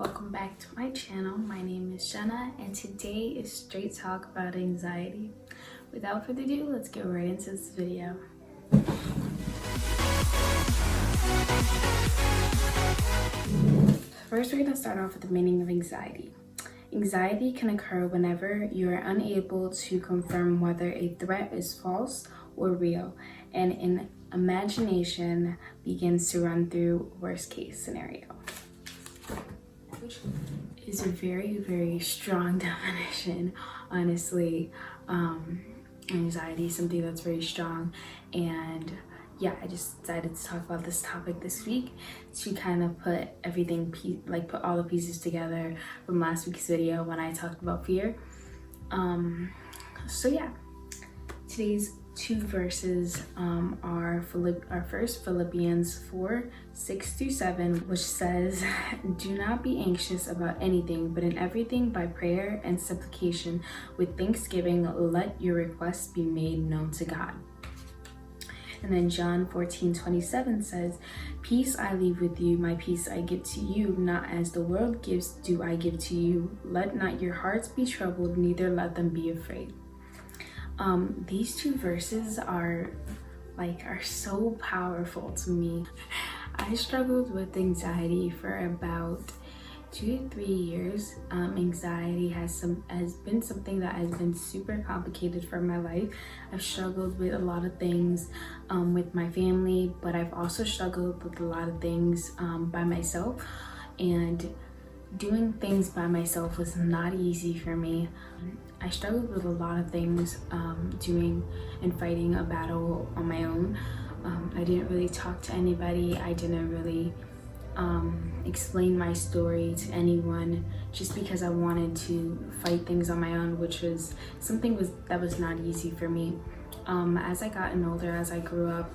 Welcome back to my channel. My name is Jenna and today is straight talk about anxiety. Without further ado, let's get right into this video. First, we're going to start off with the meaning of anxiety. Anxiety can occur whenever you are unable to confirm whether a threat is false or real, and an imagination begins to run through worst case scenario. Which is a very strong definition, honestly. Anxiety is something that's very strong, and yeah, I just decided to talk about this topic this week to kind of put everything, put all the pieces together from last week's video when I talked about fear. So yeah, today's two verses are first Philippians 4:6-7, which says, "Do not be anxious about anything, but in everything by prayer and supplication with thanksgiving let your requests be made known to God." And then John 14:27 says, "Peace I leave with you, my peace I give to you, not as the world gives do I give to you. Let not your hearts be troubled, neither let them be afraid." These two verses are so powerful to me. I struggled with anxiety for about 2 to 3 years. Anxiety has been something that has been super complicated for my life. I've struggled with a lot of things with my family, but I've also struggled with a lot of things by myself, and doing things by myself was not easy for me. I struggled with a lot of things doing and fighting a battle on my own. I didn't really talk to anybody. I didn't really explain my story to anyone, just because I wanted to fight things on my own, which was something that was not easy for me. As I gotten older, as I grew up,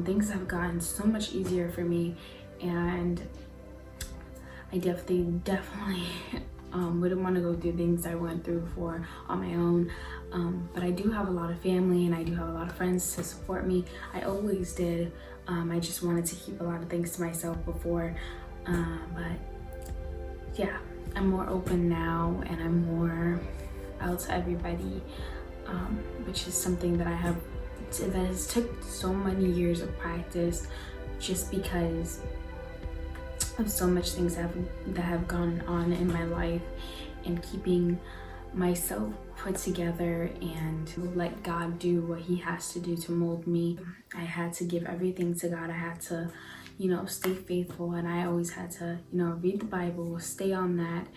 things have gotten so much easier for me, and I definitely wouldn't want to go through things I went through on my own. But I do have a lot of family and I do have a lot of friends to support me. I always did. I just wanted to keep a lot of things to myself before. But yeah, I'm more open now and I'm more out to everybody, which is something that has took so many years of practice, just because of so much things that have gone on in my life, and keeping myself put together and let God do what he has to do to mold me. I had to give everything to God. I had to, stay faithful, and I always had to, read the Bible, stay on that.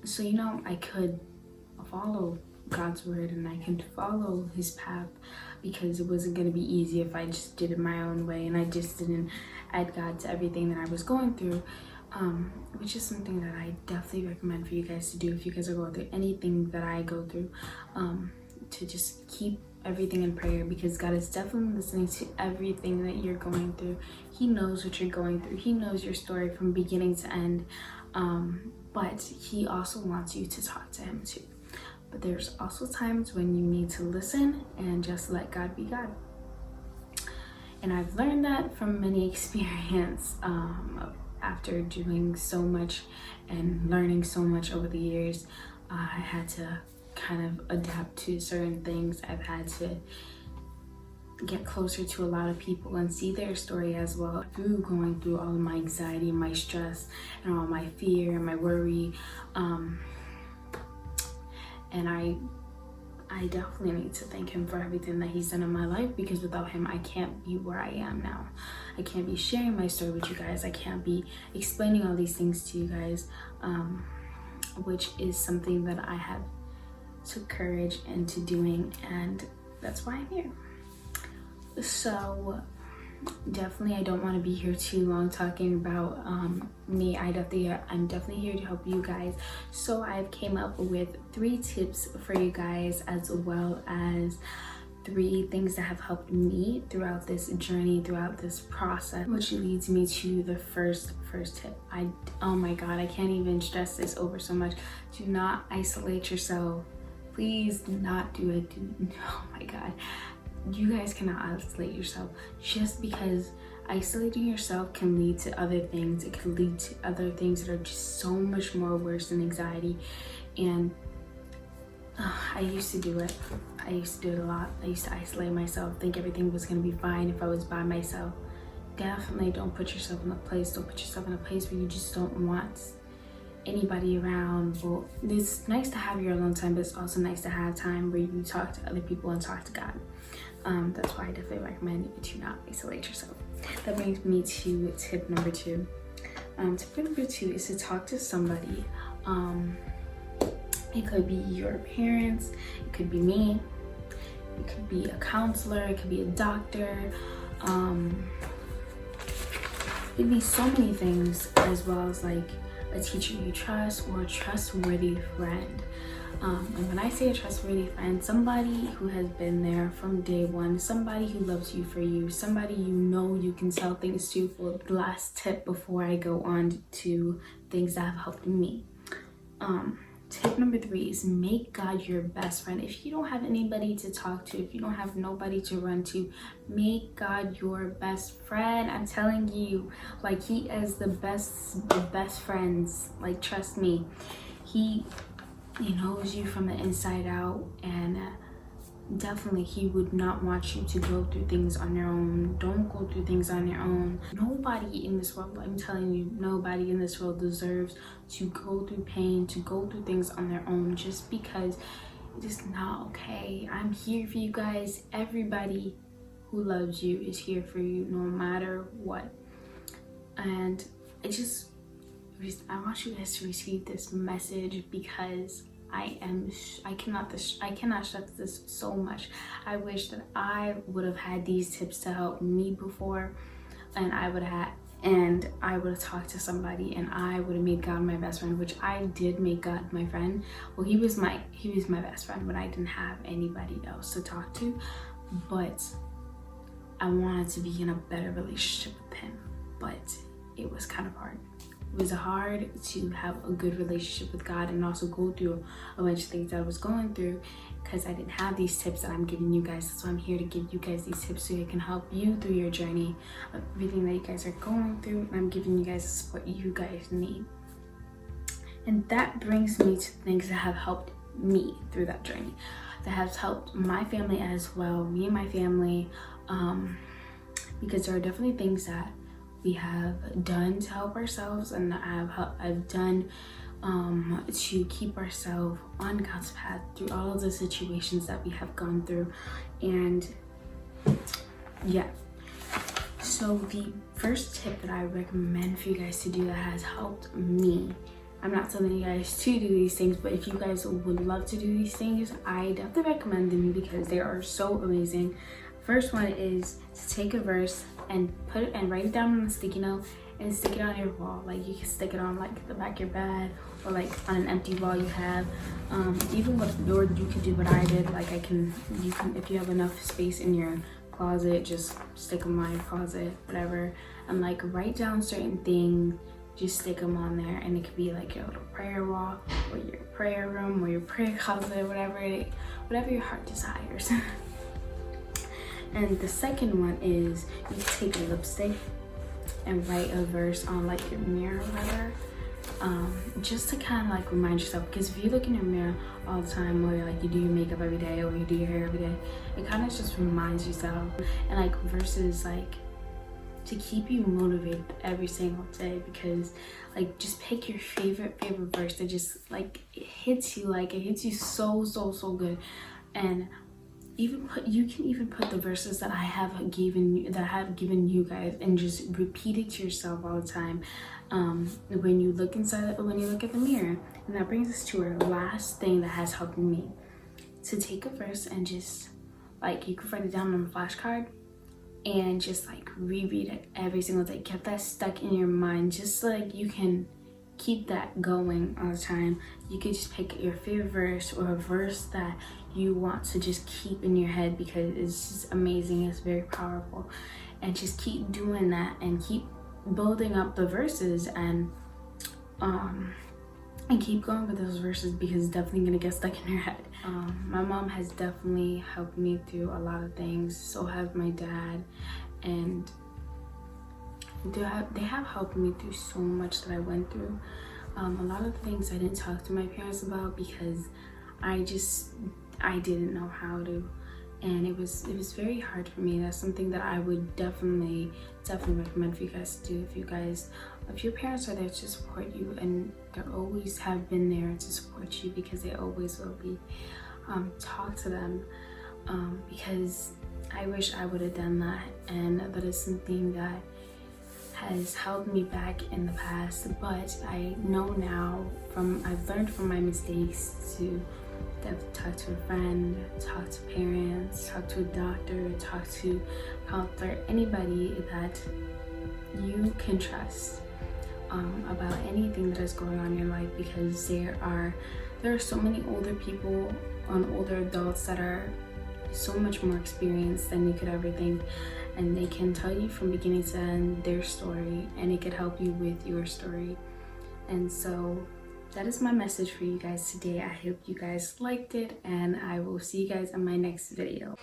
So, I could follow God's word and I can follow his path, because it wasn't going to be easy if I just did it my own way and I just didn't add God to everything that I was going through, which is something that I definitely recommend for you guys to do if you guys are going through anything that I go through, to just keep everything in prayer, because God is definitely listening to everything that you're going through. He knows what you're going through. He knows your story from beginning to end, but he also wants you to talk to him too. But there's also times when you need to listen and just let God be God. And I've learned that from many experience, after doing so much and learning so much over the years. I had to kind of adapt to certain things. I've had to get closer to a lot of people and see their story as well, through going through all of my anxiety and my stress and all my fear and my worry. And I definitely need to thank him for everything that he's done in my life, because without him, I can't be where I am now. I can't be sharing my story with you guys. I can't be explaining all these things to you guys, which is something that I have took courage into doing, and that's why I'm here. So definitely, I don't want to be here too long talking about me. I'm definitely here to help you guys. So I've came up with 3 tips for you guys, as well as 3 things that have helped me throughout this journey, throughout this process, which leads me to the first tip. Oh my God, I can't even stress this over so much. Do not isolate yourself. Please do not do it. Oh my God. you guys cannot isolate yourself, just because isolating yourself can lead to other things. It can lead to other things that are just so much more worse than anxiety. And I used to do it. I used to do it a lot. I used to isolate myself, think everything was going to be fine if I was by myself. Definitely don't put yourself in a place. Don't put yourself in a place where you just don't want anybody around. Well, it's nice to have your alone time, but it's also nice to have time where you talk to other people and talk to God. That's why I definitely recommend you to not isolate yourself. That brings me to tip number 2. Tip number 2 is to talk to somebody. It could be your parents, it could be me, it could be a counselor, it could be a doctor. It'd be so many things, as well as like a teacher you trust or a trustworthy friend. And when I say a trustworthy friend, somebody who has been there from day one, somebody who loves you for you, somebody you know you can tell things to. Well, the last tip before I go on to things that have helped me. Tip number 3 is make God your best friend. If you don't have anybody to talk to, if you don't have nobody to run to, make God your best friend. I'm telling you, like, he is the best friends. Like, trust me, he knows you from the inside out, and definitely he would not want you to go through things on your own. Don't go through things on your own. Nobody in this world, I'm telling you, nobody in this world deserves to go through pain, to go through things on their own, just because it is not okay. I'm here for you guys. Everybody who loves you is here for you, no matter what. And I want you guys to receive this message, because I cannot stress this so much. I wish that I would have had these tips to help me before, and I would have talked to somebody, and I would have made God my best friend, which I did make God my friend. Well, he was my best friend when I didn't have anybody else to talk to, but I wanted to be in a better relationship with him, but it was kind of hard. It was hard to have a good relationship with God and also go through a bunch of things that I was going through, because I didn't have these tips that I'm giving you guys. So I'm here to give you guys these tips so it can help you through your journey of everything that you guys are going through. And I'm giving you guys the support you guys need. And that brings me to things that have helped me through that journey, that has helped my family as well, me and my family, because there are definitely things that we have done to help ourselves, and I've done to keep ourselves on God's path through all of the situations that we have gone through. And yeah, so the first tip that I recommend for you guys to do that has helped me, I'm not telling you guys to do these things, but if you guys would love to do these things, I definitely recommend them because they are so amazing. First one is to take a verse and write it down on a sticky note and stick it on your wall. Like, you can stick it on like the back of your bed, or like on an empty wall you have. Even you could do what I did. Like, you can if you have enough space in your closet, just stick them on your closet, whatever, and like write down certain things. Just stick them on there, and it could be like your little prayer wall, or your prayer room, or your prayer closet, whatever your heart desires. And the second one is you take a lipstick and write a verse on like your mirror, whatever, just to kind of like remind yourself. Because if you look in your mirror all the time, or like you do your makeup every day, or you do your hair every day, it kind of just reminds yourself. And like verses like to keep you motivated every single day, because like just pick your favorite verse that just like it hits you so good. And you can even put the verses that I have given you guys, and just repeat it to yourself all the time when you look at the mirror. And that brings us to our last thing that has helped me, to take a verse and just like, you can write it down on a flashcard and just like reread it every single day. Get that stuck in your mind, just so like you can keep that going all the time. You could just pick your favorite verse, or a verse that you want to just keep in your head, because it's just amazing. It's very powerful. And just keep doing that and keep building up the verses, and and keep going with those verses because it's definitely gonna get stuck in your head. My mom has definitely helped me through a lot of things. So have my dad, and they have helped me through so much that I went through. A lot of things I didn't talk to my parents about because I didn't know how to, and it was very hard for me. That's something that I would definitely recommend for you guys to do. If your parents are there to support you, and they always have been there to support you, because they always will be, talk to them, because I wish I would have done that, and that is something that has held me back in the past. But I know now, I've learned from my mistakes to talk to a friend, talk to parents, talk to a doctor, talk to counselor, anybody that you can trust about anything that is going on in your life, because there are so many older people, older adults that are so much more experienced than you could ever think, and they can tell you from beginning to end their story, and it could help you with your story. And so that is my message for you guys today. I hope you guys liked it, and I will see you guys in my next video.